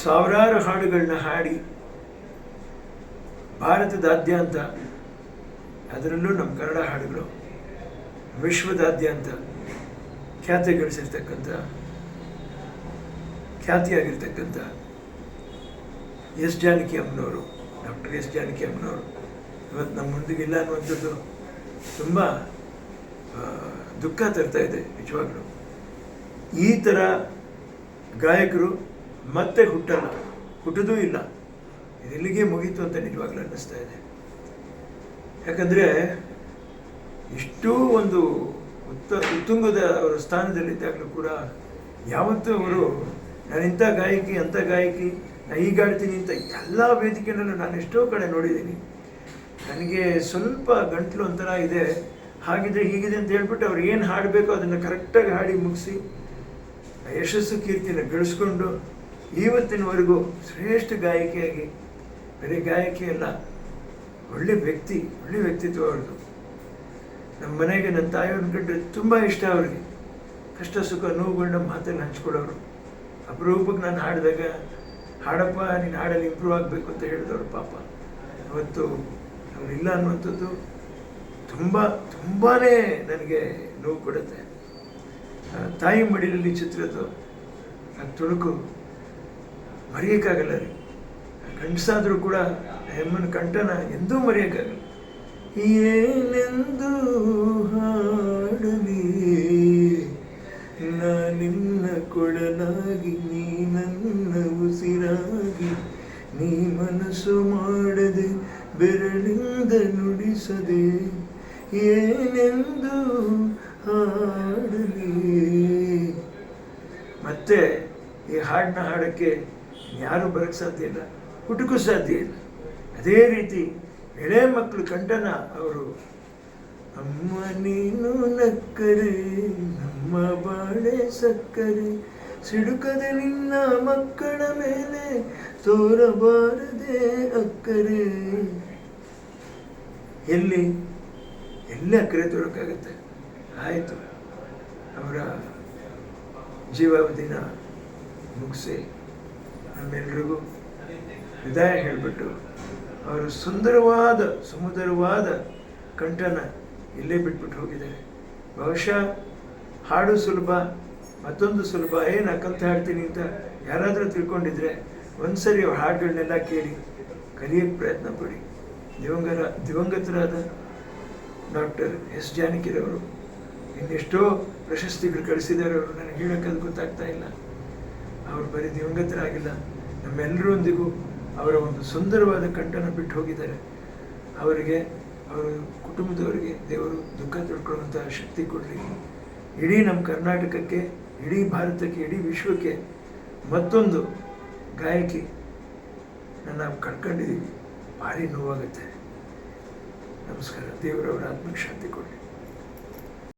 ಸಾವಿರಾರು ಹಾಡುಗಳನ್ನ ಹಾಡಿ ಭಾರತದಾದ್ಯಂತ, ಅದರಲ್ಲೂ ನಮ್ಮ ಕನ್ನಡ ಹಾಡುಗಳು ವಿಶ್ವದಾದ್ಯಂತ ಖ್ಯಾತಿಯಾಗಿರ್ತಕ್ಕಂಥ ಎಸ್ ಜಾನಕಿ ಅಮ್ಮನವರು, ಡಾಕ್ಟರ್ ಎಸ್ ಜಾನಕಿ ಅಮ್ಮನವರು ಇವತ್ತು ನಮ್ಮ ಮುಂದಿಗಿಲ್ಲ ಅನ್ನುವಂಥದ್ದು ತುಂಬ ದುಃಖ ತರ್ತಾ ಇದೆ ನಿಜವಾಗ್ಲೂ. ಈ ಥರ ಗಾಯಕರು ಮತ್ತೆ ಹುಟ್ಟೋದೂ ಇಲ್ಲ. ಇದೆಲ್ಲಿಗೆ ಮುಗೀತು ಅಂತ ನಿಜವಾಗ್ಲೂ ಅನ್ನಿಸ್ತಾ ಇದೆ. ಯಾಕಂದರೆ ಇಷ್ಟೂ ಒಂದು ಉತ್ತುಂಗದ ಅವರ ಸ್ಥಾನದಲ್ಲಿದ್ದಾಗಲೂ ಕೂಡ ಯಾವತ್ತೂ ಅವರು ನಾನು ಇಂಥ ಗಾಯಕಿ ಅಂಥ ಗಾಯಕಿ, ನಾನು ಈಗ ಆಡ್ತೀನಿ ಅಂತ ಎಲ್ಲ ವೇದಿಕೆಯಲ್ಲೂ ನಾನು ಎಷ್ಟೋ ಕಡೆ ನೋಡಿದ್ದೀನಿ. ನನಗೆ ಸ್ವಲ್ಪ ಗಂಟ್ಲು ಒಂಥರ ಇದೆ, ಹಾಗಿದ್ರೆ ಹೀಗಿದೆ ಅಂತ ಹೇಳ್ಬಿಟ್ಟು ಅವ್ರು ಏನು ಹಾಡಬೇಕೋ ಅದನ್ನು ಕರೆಕ್ಟಾಗಿ ಹಾಡಿ ಮುಗಿಸಿ ಯಶಸ್ಸು ಕೀರ್ತಿನ ಗಳಿಸ್ಕೊಂಡು ಇವತ್ತಿನವರೆಗೂ ಶ್ರೇಷ್ಠ ಗಾಯಕಿಯಾಗಿ, ಬರೀ ಗಾಯಕಿ ಅಲ್ಲ, ಒಳ್ಳೆ ವ್ಯಕ್ತಿತ್ವ ಅವ್ರದ್ದು. ನಮ್ಮ ಮನೆಗೆ ನನ್ನ ತಾಯಿಯವ್ರನ್ನ ಕಂಡ್ರೆ ತುಂಬ ಇಷ್ಟ ಅವ್ರಿಗೆ. ಕಷ್ಟ ಸುಖ ನೋವುಗಳನ್ನ ಮಾತಲ್ಲಿ ಹಂಚ್ಕೊಳ್ಳೋರು. ಅಪರೂಪಕ್ಕೆ ನಾನು ಹಾಡಿದಾಗ ಹಾಡಪ್ಪ ನೀನು ಹಾಡಲ್ಲಿ ಇಂಪ್ರೂವ್ ಆಗಬೇಕು ಅಂತ ಹೇಳಿದವರು ಪಾಪ. ಅವತ್ತು ಅವರಿಲ್ಲ ಅನ್ನುವಂಥದ್ದು ತುಂಬಾ ನನಗೆ ನೋವು ಕೊಡುತ್ತೆ. ತಾಯಿ ಮಡಿಲಲ್ಲಿ ಚಿತ್ರದ್ದು ಆ ತುಣುಕು ಮರೆಯೋಕ್ಕಾಗಲ್ಲ ರೀ. ಗಂಡಸಾದರೂ ಕೂಡ ಹೆಮ್ಮನ ಕಂಠನ ಎಂದೂ ಮರೆಯೋಕ್ಕಾಗಲ್ಲ. ಏನೆಂದು ಹಾಡಲಿ ನಿನ್ನ ಕೊಡಲಾಗಿ, ನೀ ನನ್ನ ಉಸಿರಾಗಿ, ನೀ ಮನಸ್ಸು ಮಾಡದೆ ಬೆರಳಿಂದ ನುಡಿಸದೆ, ಏನೆಂದು ಹಾಡಲಿ. ಮತ್ತೆ ಈ ಹಾಡನ್ನ ಹಾಡೋಕ್ಕೆ ಯಾರೂ ಬರೋಕ್ಕೆ ಸಾಧ್ಯ ಇಲ್ಲ, ಹುಟ್ಟಕ್ಕೂ ಸಾಧ್ಯ ಇಲ್ಲ. ಅದೇ ರೀತಿ ಎಳೆ ಮಕ್ಕಳು ಕಂಠನ ಅವರು ಅಮ್ಮ ನೀನು ನಕ್ಕರೆ ನಮ್ಮ ಬಾಳೆ ಸಕ್ಕರೆ, ಸಿಡುಕದೆ ನಿನ್ನ ಮಕ್ಕಳ ಮೇಲೆ ತೋರಬಾರದೆ ಅಕ್ಕರೆ. ಎಲ್ಲಿ ಅಕ್ಕರೆ ತೋರಕ್ಕಾಗತ್ತೆ? ಆಯಿತು, ಅವರ ಜೀವಾವಧಿನ ಮುಗಿಸಿ ನಮ್ಮೆಲ್ರಿಗೂ ವಿದಾಯ ಹೇಳಿಬಿಟ್ಟು ಅವರು ಸುಮಧುರವಾದ ಕಂಠನ ಇಲ್ಲೇ ಬಿಟ್ಬಿಟ್ಟು ಹೋಗಿದ್ದಾರೆ. ಬಹುಶಃ ಹಾಡು ಸುಲಭ, ಮತ್ತೊಂದು ಸುಲಭ, ಏನು ಕಲಿತು ಹಾಡ್ತೀನಿ ಅಂತ ಯಾರಾದರೂ ತಿಳ್ಕೊಂಡಿದ್ರೆ ಒಂದ್ಸರಿ ಅವ್ರ ಹಾಡುಗಳನ್ನೆಲ್ಲ ಕೇಳಿ ಕಲಿಯೋಕ್ಕೆ ಪ್ರಯತ್ನ ಪಡಿ. ದಿವಂಗತರಾದ ಡಾಕ್ಟರ್ ಎಸ್ ಜಾನಕಿರವರು ಇನ್ನೆಷ್ಟೋ ಪ್ರಶಸ್ತಿಗಳು ಕಳಿಸಿದ್ದಾರೆ. ಅವರು ನನಗೆ ಹೇಳೋಕ್ಕದು ಗೊತ್ತಾಗ್ತಾ ಇಲ್ಲ. ಅವರು ಬರೀ ದಿವಂಗತರಾಗಿಲ್ಲ, ನಮ್ಮೆಲ್ಲರೊಂದಿಗೂ ಅವರ ಒಂದು ಸುಂದರವಾದ ಕಂಠನ ಬಿಟ್ಟು ಹೋಗಿದ್ದಾರೆ. ಅವರಿಗೆ, ಅವರ ಕುಟುಂಬದವರಿಗೆ ದೇವರು ದುಃಖ ತಿಳ್ಕೊಳ್ಳುವಂಥ ಶಕ್ತಿ ಕೊಡಲಿ. ಇಡೀ ನಮ್ಮ ಕರ್ನಾಟಕಕ್ಕೆ, ಇಡೀ ಭಾರತಕ್ಕೆ, ಇಡೀ ವಿಶ್ವಕ್ಕೆ ಮತ್ತೊಂದು ಗಾಯಕಿ ನಾವು ಕಳ್ಕೊಂಡಿದ್ದೀವಿ. ಭಾರಿ ನೋವಾಗುತ್ತೆ. ನಮಸ್ಕಾರ. ದೇವರವರ ಆತ್ಮಕ್ಕೆ ಶಾಂತಿ ಕೊಡಲಿ.